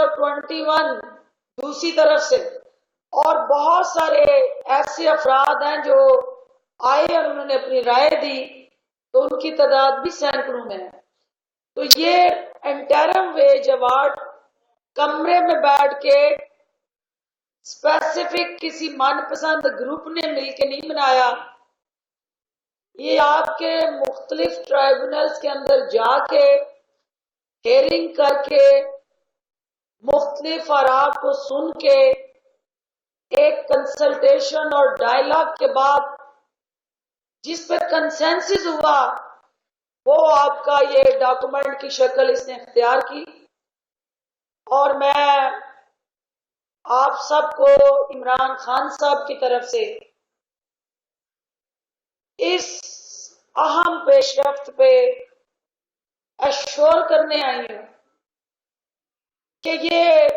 اور 21 دوسری طرف سے، اور بہت سارے ایسے افراد ہیں جو آئے اور انہوں نے اپنی رائے دی، تو ان کی تعداد بھی سینکڑوں میں ہے۔ تو یہ انٹرم ویج ایوارڈ کمرے میں بیٹھ کے اسپیسیفک کسی من پسند گروپ نے مل کے نہیں بنایا، یہ آپ کے مختلف ٹرائبونلز کے اندر جا کے ہیئرنگ کر کے مختلف آراء کو سن کے ایک کنسلٹیشن اور ڈائلاگ کے بعد جس پہ کنسنسس ہوا، وہ آپ کا یہ ڈاکومنٹ کی شکل اس نے اختیار کی۔ اور میں آپ سب کو عمران خان صاحب کی طرف سے اس اہم پیش رفت پہ ایشور کرنے آئی ہوں کہ یہ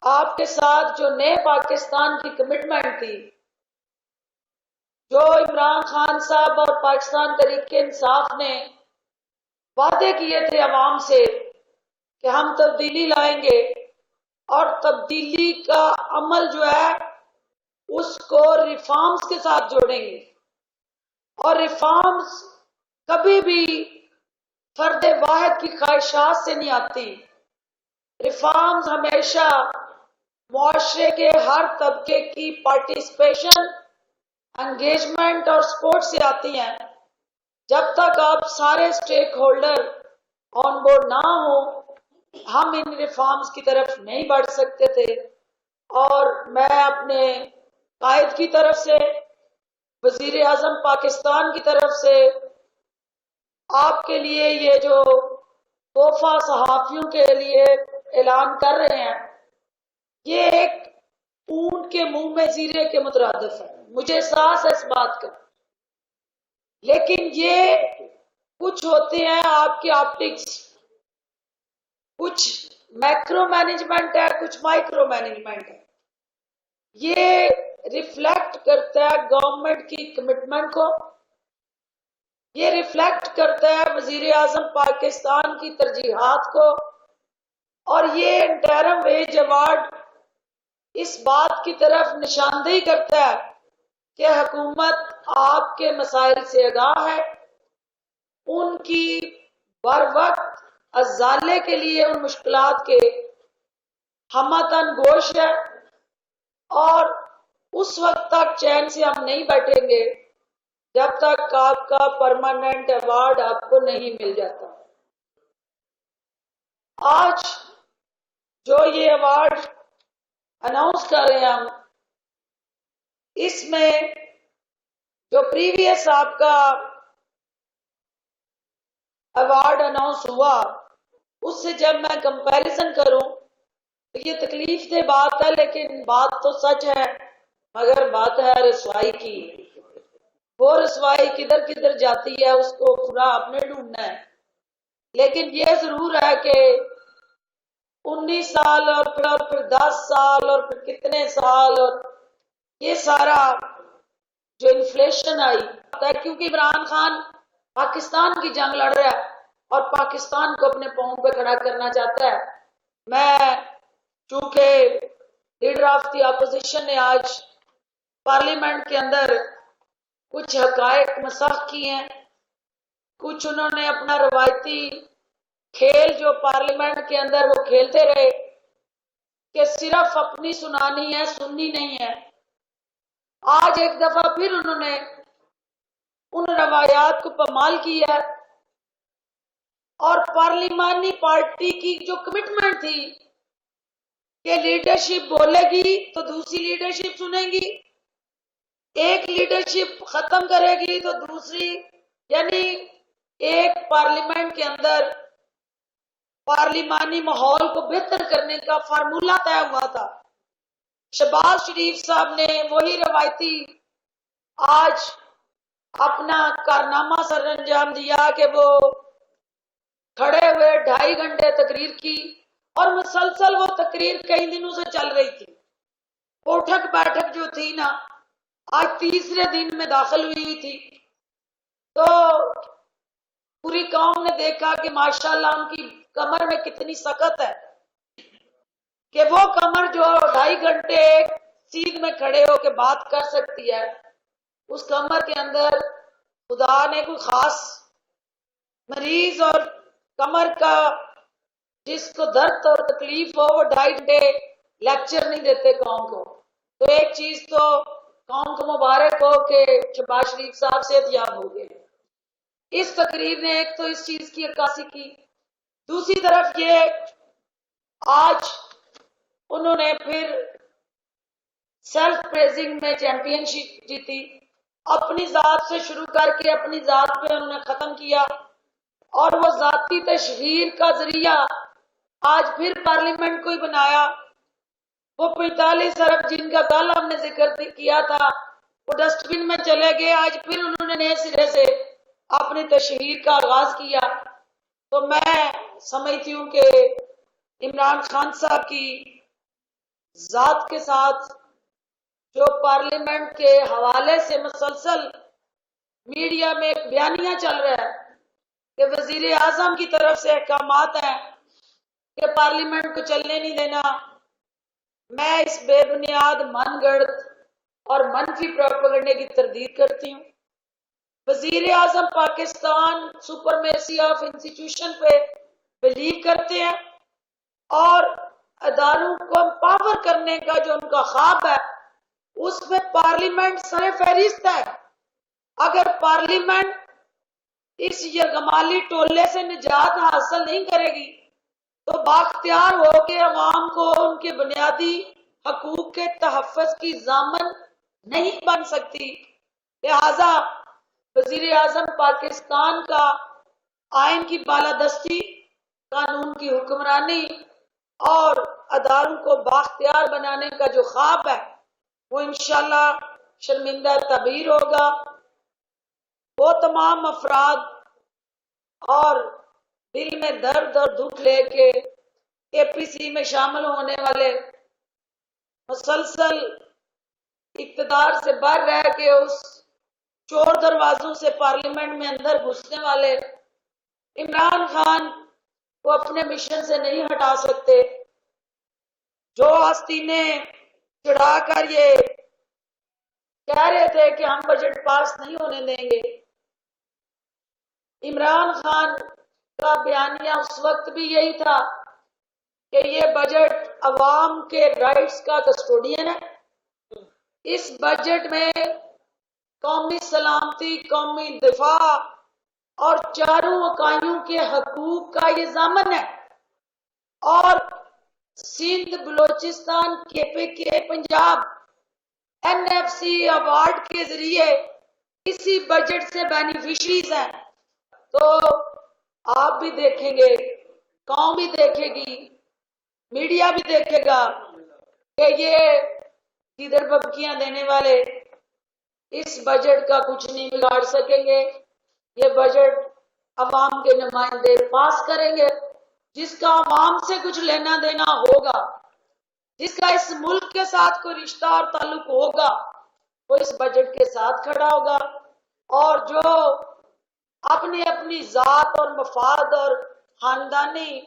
آپ کے ساتھ جو نئے پاکستان کی کمٹمنٹ تھی، جو عمران خان صاحب اور پاکستان تحریک انصاف نے وعدے کیے تھے عوام سے کہ ہم تبدیلی لائیں گے، اور تبدیلی کا عمل جو ہے اس کو ریفارمز کے ساتھ جوڑیں گے، اور ریفارمز کبھی بھی فرد واحد کی خواہشات سے نہیں آتی، ریفارمز ہمیشہ معاشرے کے ہر طبقے کی پارٹیسپیشن، انگیجمنٹ اور سپورٹ سے آتی ہیں۔ جب تک آپ سارے سٹیک ہولڈر آن بورڈ نہ ہوں، ہم ان ریفارمز کی طرف نہیں بڑھ سکتے تھے۔ اور میں اپنے قائد کی طرف سے، وزیر اعظم پاکستان کی طرف سے آپ کے لیے یہ جو تحفہ صحافیوں کے لیے اعلان کر رہے ہیں، یہ ایک اونٹ کے منہ میں زیرے کے مترادف ہے، مجھے احساس ہے اس بات کا، لیکن یہ کچھ ہوتے ہیں آپ کی آپٹکس، کچھ میکرو مینجمنٹ ہے، کچھ مائکرو مینجمنٹ ہے۔ یہ ریفلیکٹ کرتا ہے گورنمنٹ کی کمٹمنٹ کو، یہ ریفلیکٹ کرتا ہے وزیر اعظم پاکستان کی ترجیحات کو، اور یہ انٹرم ویج ایوارڈ اس بات کی طرف نشاندہی کرتا ہے کہ حکومت آپ کے مسائل سے آگاہ ہے، ان کی بر وقت ازالے کے لیے ان مشکلات کے ہمہ گوش ہے، اور اس وقت تک چین سے ہم نہیں بیٹھیں گے جب تک آپ کا پرماننٹ ایوارڈ آپ کو نہیں مل جاتا۔ آج جو یہ ایوارڈ اناؤنس کر رہے ہیں ہم، اس میں جو پریویس آپ کا ایوارڈ اناؤنس ہوا اس سے جب میں کمپیریزن کروں تو یہ تکلیف دہ بات ہے، لیکن بات تو سچ ہے، مگر بات ہے رسوائی کی۔ وہ رسوائی کدھر کدھر جاتی ہے اس کو خدا آپ نے ڈھونڈنا ہے، لیکن یہ ضرور ہے کہ 19 سال اور پھر 10 سال اور پھر کتنے سال، اور یہ سارا جو انفلیشن آئی ہے، کیونکہ عمران خان پاکستان کی جنگ لڑ رہا ہے اور پاکستان کو اپنے پاؤں پہ کھڑا کرنا چاہتا ہے۔ میں چونکہ لیڈر آف دی اپوزیشن نے آج پارلیمنٹ کے اندر کچھ حقائق مسخ کی ہیں، کچھ انہوں نے اپنا روایتی کھیل جو پارلیمنٹ کے اندر وہ کھیلتے رہے کہ صرف اپنی سنانی ہے، سننی نہیں ہے۔ آج ایک دفعہ پھر انہوں نے ان روایات کو پامال کیا، اور پارلیمانی پارٹی کی جو کمٹمنٹ تھی کہ لیڈرشپ بولے گی تو دوسری لیڈرشپ سنے گی، ایک لیڈرشپ ختم کرے گی تو دوسری، یعنی ایک پارلیمنٹ کے اندر پارلیمانی ماحول کو بہتر کرنے کا فارمولہ طے ہوا تھا۔ شہباز شریف صاحب نے وہی روایتی آج اپنا کارنامہ سر انجام دیا کہ وہ کھڑے ہوئے 2.5 گھنٹے تقریر کی، اور مسلسل وہ تقریر کئی دنوں سے چل رہی تھی۔ اٹھک بیٹھک جو تھی نا، آج تیسرے دن میں داخل ہوئی تھی، تو پوری قوم نے دیکھا کہ ماشاءاللہ ان کی کمر میں کتنی سکت ہے، کہ وہ کمر جو 2.5 گھنٹے ایک سیدھ میں کھڑے ہو کے بات کر سکتی ہے، اس کمر کے اندر خدا نے کوئی خاص مریض اور کمر کا جس کو درد اور تکلیف ہو وہ 2.5 گھنٹے لیکچر نہیں دیتے قوم کو. تو ایک چیز تو قوم کو مبارک ہو کہ شہباز شریف صاحب صحت یاب ہو گئے. اس تقریر نے ایک تو اس چیز کی عکاسی کی، دوسری طرف یہ آج انہوں نے پھر سیلف پریزنگ میں چیمپئن شپ جیتی، اپنی ذات سے شروع کر کے اپنی ذات پہ انہوں نے ختم کیا، اور وہ ذاتی تشہیر کا ذریعہ آج پھر پارلیمنٹ کو ہی بنایا. وہ 45 ارب جن کا کل ہم نے ذکر کیا تھا وہ ڈسٹ بن میں چلے گئے، آج پھر انہوں نے نئے سرے سے اپنی تشہیر کا آغاز کیا. تو میں سمجھتی ہوں کہ عمران خان صاحب کی ذات کے ساتھ جو پارلیمنٹ کے حوالے سے مسلسل میڈیا میں ایک بیانیہ چل رہا ہے کہ وزیر اعظم کی طرف سے احکامات ہیں کہ پارلیمنٹ کو چلنے نہیں دینا، میں اس بے بنیاد من گڑت اور منفی پروپیگنڈے کی تردید کرتی ہوں. وزیر اعظم پاکستان سپرمیسی آف انسٹیٹیوشن پہ بلیو کرتے ہیں اور اداروں کو امپاور کرنے کا جو ان کا خواب ہے اس میں پارلیمنٹ سر فہرست ہے. اگر پارلیمنٹ اس یرغمالی ٹولے سے نجات حاصل نہیں کرے گی تو بااختیار ہو کے عوام کو ان کے بنیادی حقوق کے تحفظ کی ضامن نہیں بن سکتی. لہذا وزیر اعظم پاکستان کا آئین کی بالادستی، قانون کی حکمرانی اور اداروں کو بااختیار بنانے کا جو خواب ہے وہ انشاءاللہ شرمندہ تعبیر ہوگا. وہ تمام افراد اور دل میں درد اور دکھ لے کے اے پی سی میں شامل ہونے والے، مسلسل اقتدار سے باہر رہ کے اس چور دروازوں سے پارلیمنٹ میں اندر گھسنے والے عمران خان کو اپنے مشن سے نہیں ہٹا سکتے. جو آستینیں چڑھا کر یہ کہہ رہے تھے کہ ہم بجٹ پاس نہیں ہونے دیں گے، عمران خان کا بیانیہ اس وقت بھی یہی تھا کہ یہ بجٹ عوام کے رائٹس کا کسٹوڈین ہے. اس بجٹ میں قومی سلامتی، قومی دفاع اور چاروں اکائیوں کے حقوق کا یہ ضامن ہے. اور Sindh, Balochistan, K P K, Punjab N F C award کے ذریعے اسی بجٹ سے بینیفیشریز ہیں. تو آپ بھی دیکھیں گے، قوم بھی دیکھے گی، میڈیا بھی دیکھے گا کہ یہ کدھر ببکیاں دینے والے اس بجٹ کا کچھ نہیں بگاڑ سکیں گے. یہ بجٹ عوام کے نمائندے پاس کریں گے، جس کا عوام سے کچھ لینا دینا ہوگا، جس کا اس ملک کے ساتھ کوئی رشتہ اور تعلق ہوگا وہ اس بجٹ کے ساتھ کھڑا ہوگا. اور جو اپنی اپنی ذات اور مفاد اور خاندانی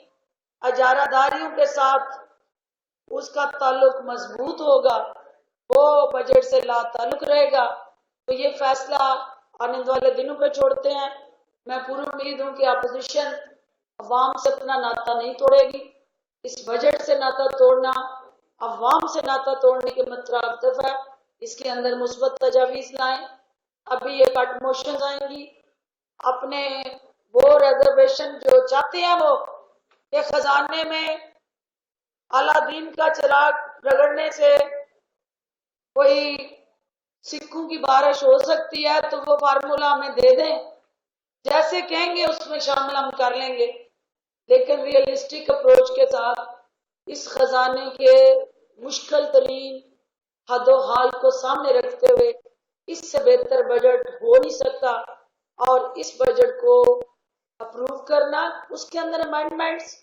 اجارہ داریوں کے ساتھ اس کا تعلق مضبوط ہوگا وہ بجٹ سے لا تعلق رہے گا. تو یہ فیصلہ آنے والے دنوں پہ چھوڑتے ہیں. میں پوری امید ہوں کہ اپوزیشن عوام سے اپنا ناطہ نہیں توڑے گی. اس بجٹ سے ناطہ توڑنا عوام سے ناطہ توڑنے کے مترادف ہے. اس کے اندر مثبت تجاویز لائیں. ابھی یہ کٹ موشنز آئیں گی. اپنے وہ ریزرویشن جو چاہتے ہیں وہ کہ خزانے میں اعلیٰ دین کا چراغ رگڑنے سے کوئی سکوں کی بارش ہو سکتی ہے تو وہ فارمولا ہمیں دے دیں، جیسے کہیں گے اس میں شامل ہم کر لیں گے. لیکن ریئلسٹک اپروچ کے ساتھ اس خزانے کے مشکل ترین حد و حال کو سامنے رکھتے ہوئے اس سے بہتر بجٹ ہو نہیں سکتا. اور اس بجٹ کو اپروو کرنا، اس کے اندر امینڈمنٹس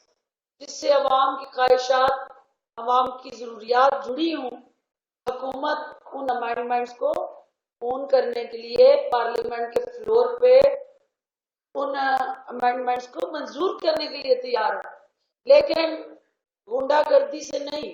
جس سے عوام کی خواہشات، عوام کی ضروریات جڑی ہوں، حکومت ان امینڈمنٹس کو اون کرنے کے لیے پارلیمنٹ کے فلور پہ ان امینڈمنٹس کو منظور کرنے کے لیے تیار ہے، لیکن غنڈہ گردی سے نہیں.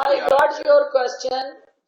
I got your question।